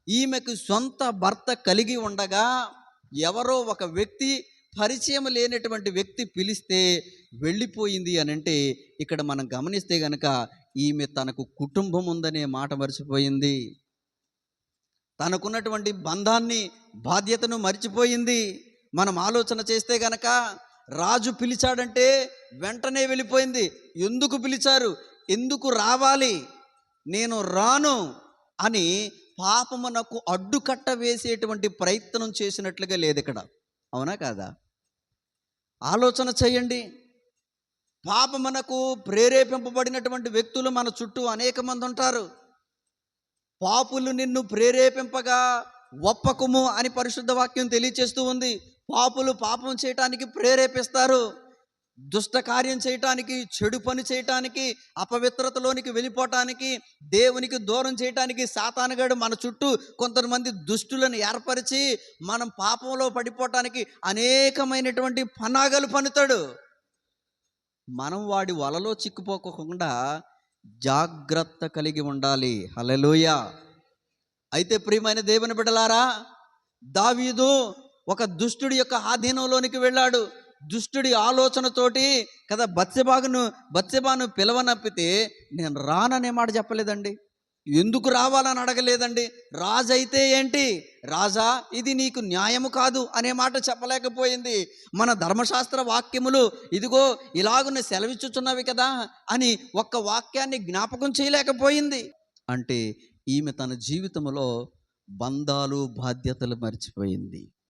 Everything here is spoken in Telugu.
ఈమెకు సొంత భర్త కలిగి ఉండగా ఎవరో ఒక వ్యక్తి, పరిచయం లేనటువంటి వ్యక్తి పిలిస్తే వెళ్ళిపోయింది అని అంటే, ఇక్కడ మనం గమనిస్తే గనక ఈమె తనకు కుటుంబం ఉందనే మాట మర్చిపోయింది. తనకున్నటువంటి బంధాన్ని, బాధ్యతను మర్చిపోయింది. మనం ఆలోచన చేస్తే గనక రాజు పిలిచాడంటే వెంటనే వెళ్ళిపోయింది. ఎందుకు పిలిచారు, ఎందుకు రావాలి, నేను రాను అని పాపమునకు అడ్డుకట్ట వేసేటువంటి ప్రయత్నం చేసినట్లుగా లేదు ఇక్కడ. అవునా కాదా? ఆలోచన చేయండి. పాపమునకు ప్రేరేపింపబడినటువంటి వ్యక్తులు మన చుట్టూ అనేక మంది ఉంటారు. పాపులు నిన్ను ప్రేరేపింపగా ఒప్పకుము అని పరిశుద్ధ వాక్యం తెలియచేస్తూ ఉంది. పాపులు పాపం చేయటానికి ప్రేరేపిస్తారు. దుష్ట కార్యం చేయటానికి, చెడు పని చేయటానికి, అపవిత్రతలోనికి వెళ్ళిపోవటానికి, దేవునికి దూరం చేయటానికి సాతానుగాడు మన చుట్టూ కొంతమంది దుష్టులను ఏర్పరిచి మనం పాపంలో పడిపోవటానికి అనేకమైనటువంటి పన్నాగాలు పన్నుతాడు. మనం వాడి వలలో చిక్కుపోకుండా జాగ్రత్త కలిగి ఉండాలి. హల్లెలూయా. అయితే ప్రియమైన దేవుని బిడ్డలారా, దావీదు ఒక దుష్టుడి యొక్క ఆధీనంలోనికి వెళ్ళాడు. దుష్టుడి ఆలోచనతోటి కదా బత్షెబాను పిలవనప్పితే నేను రాననే మాట చెప్పలేదండి. ఎందుకు రావాలని అడగలేదండి. రాజు అయితే ఏంటి, రాజా ఇది నీకు న్యాయము కాదు అనే మాట చెప్పలేకపోయింది. మన ధర్మశాస్త్ర వాక్యములు ఇదిగో ఇలాగున్న సెలవిచ్చుచున్నవి కదా అని ఒక్క వాక్యాన్ని జ్ఞాపకం చేయలేకపోయింది. అంటే ఈమె తన జీవితంలో బంధాలు, బాధ్యతలు మర్చిపోయింది.